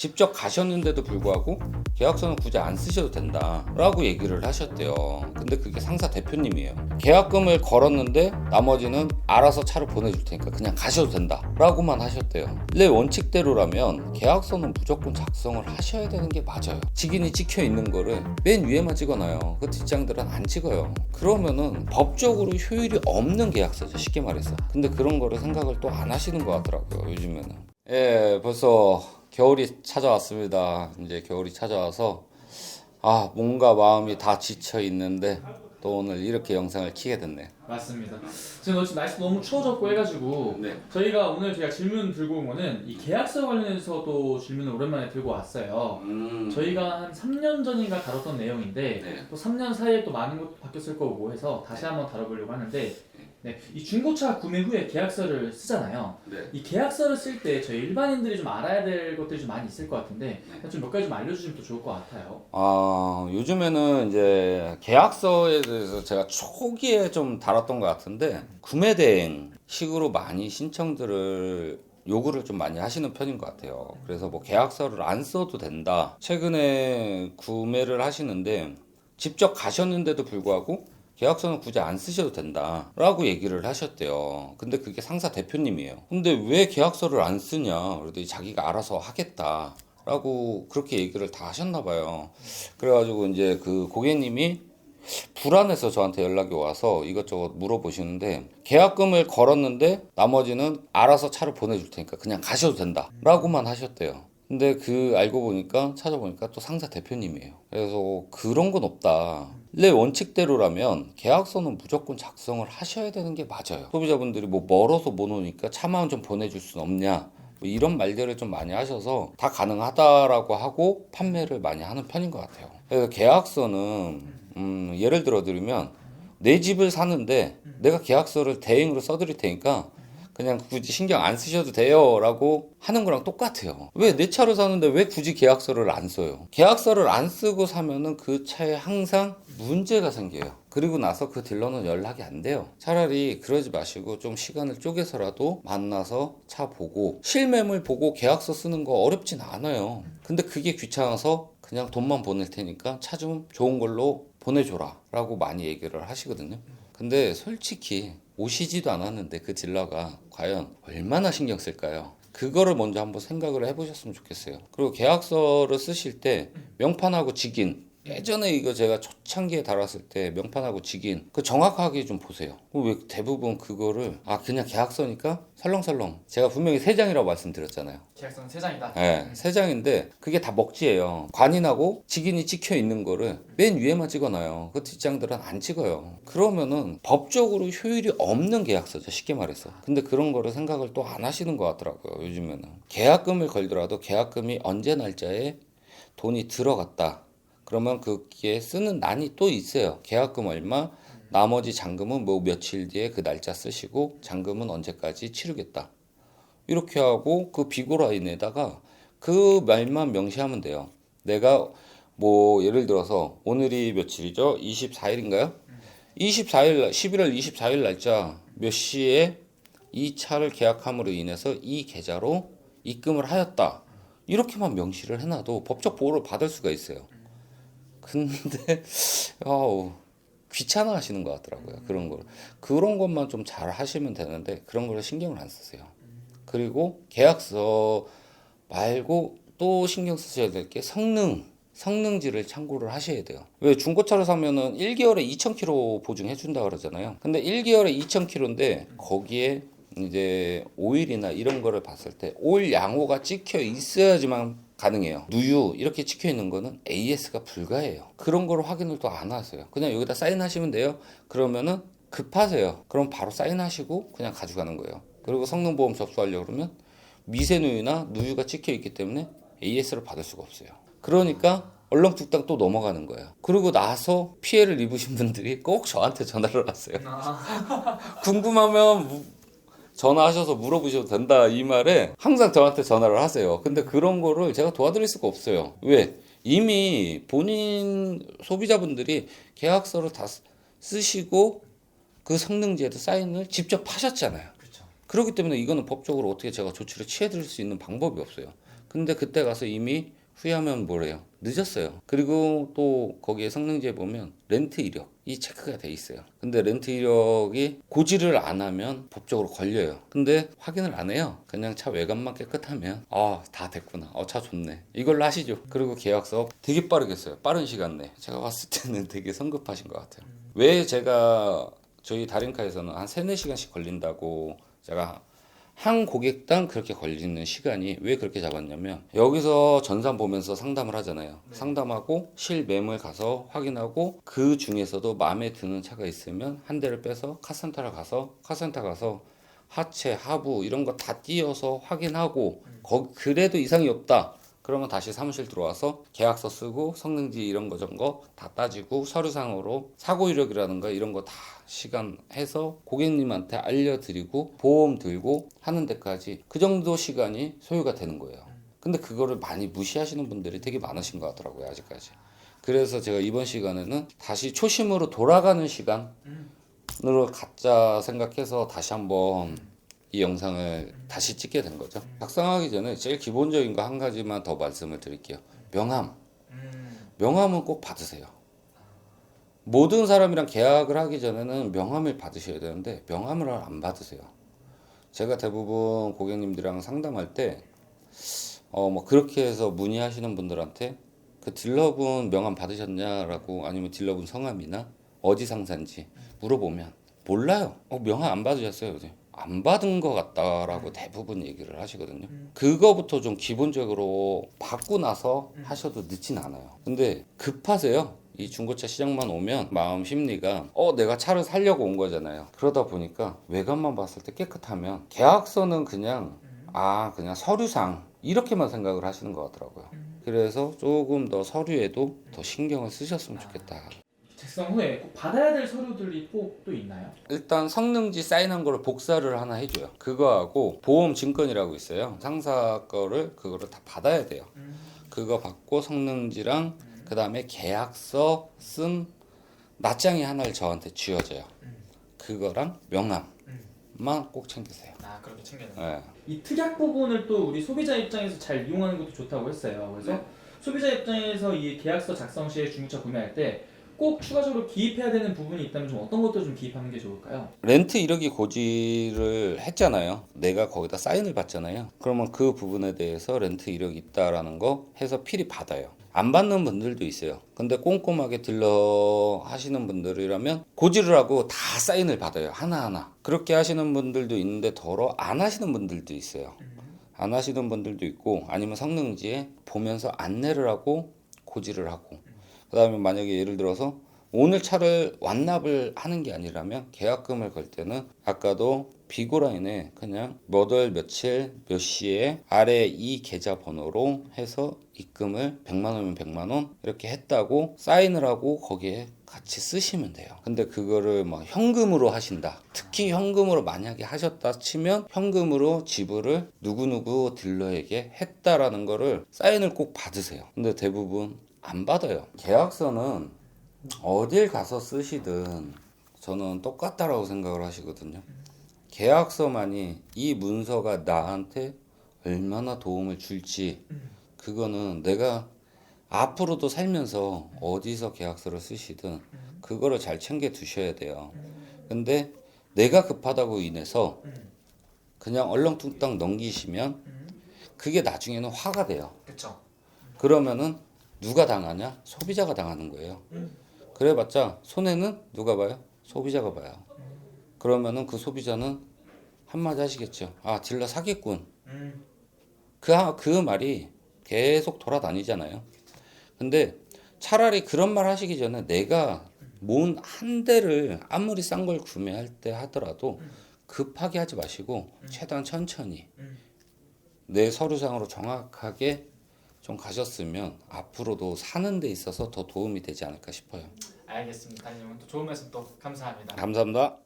직접 가셨는데도 불구하고 계약서는 굳이 안 쓰셔도 된다 라고 얘기를 하셨대요. 근데 그게 상사 대표님이에요. 계약금을 걸었는데 나머지는 알아서 차로 보내줄 테니까 그냥 가셔도 된다 라고만 하셨대요. 원래 원칙대로라면 계약서는 무조건 작성을 하셔야 되는 게 맞아요. 직인이 찍혀 있는 거를 맨 위에만 찍어놔요. 그 뒷장들은 안 찍어요. 그러면은 법적으로 효율이 없는 계약서죠, 쉽게 말해서. 근데 그런 거를 생각을 또 안 하시는 것 같더라고요, 요즘에는. 예, 벌써 겨울이 찾아왔습니다. 이제 겨울이 찾아와서 뭔가 마음이 다 지쳐 있는데 또 오늘 이렇게 영상을 키게 됐네. 맞습니다. 지금 날씨 너무 추워졌고 해가지고 네. 저희가 질문 들고 온 거는 이 계약서 관련해서도 질문을 오랜만에 들고 왔어요. 저희가 한 3년 전인가 다뤘던 내용인데 네. 또 3년 사이에 또 많은 것도 바뀌었을 거고 해서 다시 한번 다뤄보려고 하는데 네, 이 중고차 구매 후에 계약서를 쓰잖아요. 네. 이 계약서를 쓸 때 저희 일반인들이 좀 알아야 될 것들이 좀 많이 있을 것 같은데 좀 몇 가지 좀 알려주시면 또 좋을 것 같아요. 요즘에는 이제 계약서에 대해서 제가 초기에 좀 다뤘던 것 같은데 구매 대행 식으로 많이 신청들을 요구를 좀 많이 하시는 편인 것 같아요. 그래서 뭐 계약서를 안 써도 된다. 최근에 구매를 하시는데 직접 가셨는데도 불구하고 계약서는 굳이 안 쓰셔도 된다 라고 얘기를 하셨대요. 근데 그게 상사 대표님이에요. 근데 왜 계약서를 안 쓰냐 그랬더니 자기가 알아서 하겠다 라고 그렇게 얘기를 다 하셨나 봐요. 그래가지고 이제 그 고객님이 불안해서 저한테 연락이 와서 이것저것 물어보시는데 계약금을 걸었는데 나머지는 알아서 차로 보내줄 테니까 그냥 가셔도 된다 라고만 하셨대요. 근데 그 알고 보니까 찾아보니까 또 상사 대표님이에요. 그래서 그런 건 없다. 원래 원칙대로라면 계약서는 무조건 작성을 하셔야 되는 게 맞아요. 소비자분들이 뭐 멀어서 못 오니까 차만 좀 보내줄 순 없냐 뭐 이런 말들을 좀 많이 하셔서 다 가능하다라고 하고 판매를 많이 하는 편인 것 같아요. 그래서 계약서는 예를 들어 드리면 내 집을 사는데 내가 계약서를 대행으로 써드릴 테니까 그냥 굳이 신경 안 쓰셔도 돼요 라고 하는 거랑 똑같아요. 왜 내 차를 사는데 왜 굳이 계약서를 안 써요? 계약서를 안 쓰고 사면은 그 차에 항상 문제가 생겨요. 그리고 나서 그 딜러는 연락이 안 돼요. 차라리 그러지 마시고 좀 시간을 쪼개서라도 만나서 차 보고 실매물 보고 계약서 쓰는 거 어렵진 않아요. 근데 그게 귀찮아서 그냥 돈만 보낼 테니까 차 좀 좋은 걸로 보내줘라 라고 많이 얘기를 하시거든요. 근데 솔직히 오시지도 않았는데 그 딜러가 과연 얼마나 신경 쓸까요? 그거를 먼저 한번 생각을 해보셨으면 좋겠어요. 그리고 계약서를 쓰실 때 명판하고 직인, 예전에 이거 제가 초창기에 달았을 때 명판하고 직인 그 정확하게 좀 보세요. 왜 대부분 그거를 그냥 계약서니까 설렁설렁, 제가 분명히 3장이라고 말씀드렸잖아요. 계약서는 3장이다. 네, 3장인데 그게 다 먹지예요. 관인하고 직인이 찍혀 있는 거를 맨 위에만 찍어놔요. 그 뒷장들은 안 찍어요. 그러면은 법적으로 효율이 없는 계약서죠, 쉽게 말해서. 근데 그런 거를 생각을 또 안 하시는 것 같더라고요, 요즘에는. 계약금을 걸더라도 계약금이 언제 날짜에 돈이 들어갔다 그러면 그게 쓰는 난이 또 있어요. 계약금 얼마, 나머지 잔금은 뭐 며칠 뒤에 그 날짜 쓰시고 잔금은 언제까지 치르겠다. 이렇게 하고 그 비고라인에다가 그 말만 명시하면 돼요. 내가 뭐 예를 들어서 오늘이 며칠이죠? 24일인가요? 24일, 11월 24일 날짜 몇 시에 이 차를 계약함으로 인해서 이 계좌로 입금을 하였다. 이렇게만 명시를 해놔도 법적 보호를 받을 수가 있어요. 근데 귀찮아 하시는 것 같더라고요. 그런 것만 좀 잘 하시면 되는데 그런 거를 신경을 안 쓰세요. 그리고 계약서 말고 또 신경 쓰셔야 될 게 성능지를 참고를 하셔야 돼요. 왜 중고차를 사면은 1개월에 2,000km 보증해 준다 그러잖아요. 근데 1개월에 2,000km인데 거기에 이제 오일이나 이런 거를 봤을 때 오일 양호가 찍혀 있어야지만 가능해요. 누유 이렇게 찍혀 있는 거는 AS가 불가해요. 그런 거를 확인을 또 안 하세요. 그냥 여기다 사인하시면 돼요. 그러면은 급하세요. 그럼 바로 사인하시고 그냥 가져가는 거예요. 그리고 성능보험 접수하려고 그러면 미세누유나 누유가 찍혀 있기 때문에 AS를 받을 수가 없어요. 그러니까 얼렁뚱땅 또 넘어가는 거예요. 그리고 나서 피해를 입으신 분들이 꼭 저한테 전화를 하세요. 궁금하면 전화하셔서 물어보셔도 된다 이 말에 항상 저한테 전화를 하세요. 근데 그런 거를 제가 도와드릴 수가 없어요. 왜? 이미 본인 소비자분들이 계약서를 다 쓰시고 그 성능지에도 사인을 직접 하셨잖아요. 그렇죠. 그렇기 때문에 이거는 법적으로 어떻게 제가 조치를 취해드릴 수 있는 방법이 없어요. 근데 그때 가서 이미 후회하면 뭐래요? 늦었어요. 그리고 또 거기에 성능지에 보면 렌트 이력이 체크가 돼 있어요. 근데 렌트 이력이 고지를 안 하면 법적으로 걸려요. 근데 확인을 안 해요. 그냥 차 외관만 깨끗하면 다 됐구나. 차 좋네. 이걸로 하시죠. 그리고 계약서 되게 빠르게 써요. 빠른 시간 내에. 제가 봤을 때는 되게 성급하신 것 같아요. 왜 제가 저희 다림카에서는 한 3, 4시간씩 걸린다고 제가 한 고객당 그렇게 걸리는 시간이 왜 그렇게 잡았냐면 여기서 전산 보면서 상담을 하잖아요. 상담하고 실매물 가서 확인하고 그 중에서도 마음에 드는 차가 있으면 한 대를 빼서 카센터 가서 하체, 하부 이런 거 다 띄어서 확인하고 그래도 이상이 없다. 그러면 다시 사무실 들어와서 계약서 쓰고 성능지 이런 거 저런 거 다 따지고 서류상으로 사고 이력이라든가 이런 거 다 시간 해서 고객님한테 알려드리고 보험 들고 하는 데까지 그 정도 시간이 소요가 되는 거예요. 근데 그거를 많이 무시하시는 분들이 되게 많으신 것 같더라고요, 아직까지. 그래서 제가 이번 시간에는 다시 초심으로 돌아가는 시간으로 갖자 생각해서 다시 한번 이 영상을 다시 찍게 된 거죠. 작성하기 전에 제일 기본적인 거 한 가지만 더 말씀을 드릴게요. 명함. 명함은 꼭 받으세요. 모든 사람이랑 계약을 하기 전에는 명함을 받으셔야 되는데 명함을 안 받으세요. 제가 대부분 고객님들이랑 상담할 때 뭐 그렇게 해서 문의하시는 분들한테 그 딜러분 명함 받으셨냐라고 아니면 딜러분 성함이나 어디 상사인지 물어보면 몰라요. 명함 안 받으셨어요? 안 받은 것 같다라고 대부분 얘기를 하시거든요. 그거부터 좀 기본적으로 받고 나서 하셔도 늦진 않아요. 근데 급하세요. 이 중고차 시장만 오면 마음 심리가 내가 차를 사려고 온 거잖아요. 그러다 보니까 외관만 봤을 때 깨끗하면 계약서는 그냥 그냥 서류상 이렇게만 생각을 하시는 것 같더라고요. 그래서 조금 더 서류에도 더 신경을 쓰셨으면 좋겠다. 작성 후에 꼭 받아야 될 서류들이 꼭 또 있나요? 일단 성능지 사인한 거를 복사를 하나 해줘요. 그거하고 보험 증권이라고 있어요. 상사 그거를 다 받아야 돼요. 그거 받고 성능지랑 그 다음에 계약서 쓴 낱장이 하나를 저한테 쥐어져요. 그거랑 명함만 꼭 챙기세요. 그렇게 챙겨야 네. 이 특약 부분을 또 우리 소비자 입장에서 잘 이용하는 것도 좋다고 했어요. 그래서 소비자 입장에서 이 계약서 작성 시에 중고차 구매할 때 꼭 추가적으로 기입해야 되는 부분이 있다면 좀 어떤 것도 좀 기입하는 게 좋을까요? 렌트 이력이 고지를 했잖아요. 내가 거기다 사인을 받잖아요. 그러면 그 부분에 대해서 렌트 이력이 있다라는 거 해서 필히 받아요. 안 받는 분들도 있어요. 근데 꼼꼼하게 딜러 하시는 분들이라면 고지를 하고 다 사인을 받아요. 하나하나. 그렇게 하시는 분들도 있는데 더러 안 하시는 분들도 있어요. 안 하시는 분들도 있고 아니면 성능지에 보면서 안내를 하고 고지를 하고 그 다음에 만약에 예를 들어서 오늘 차를 완납을 하는 게 아니라면 계약금을 걸 때는 아까도 비고라인에 그냥 몇 월 며칠 몇 시에 아래 이 계좌 번호로 해서 입금을 100만 원이면 100만 원 이렇게 했다고 사인을 하고 거기에 같이 쓰시면 돼요. 근데 그거를 뭐 현금으로 하신다. 특히 현금으로 만약에 하셨다 치면 현금으로 지불을 누구누구 딜러에게 했다라는 거를 사인을 꼭 받으세요. 근데 대부분 안 받아요. 계약서는 어딜 가서 쓰시든 저는 똑같다라고 생각을 하시거든요. 계약서만이 이 문서가 나한테 얼마나 도움을 줄지 그거는 내가 앞으로도 살면서 어디서 계약서를 쓰시든 그거를 잘 챙겨 두셔야 돼요. 근데 내가 급하다고 인해서 그냥 얼렁뚱땅 넘기시면 그게 나중에는 화가 돼요. 그렇죠. 그러면은 누가 당하냐? 소비자가 당하는 거예요. 그래봤자 손해는 누가 봐요? 소비자가 봐요. 그러면은 그 소비자는 한마디 하시겠죠. 딜러 사기꾼. 그 말이 계속 돌아다니잖아요. 근데 차라리 그런 말 하시기 전에 내가 뭔 한 대를 아무리 싼 걸 구매할 때 하더라도 급하게 하지 마시고 최대한 천천히 내 서류상으로 정확하게 좀 가셨으면 앞으로도 사는 데 있어서 더 도움이 되지 않을까 싶어요. 알겠습니다. 단님 또 좋은 말씀 또 감사합니다. 감사합니다.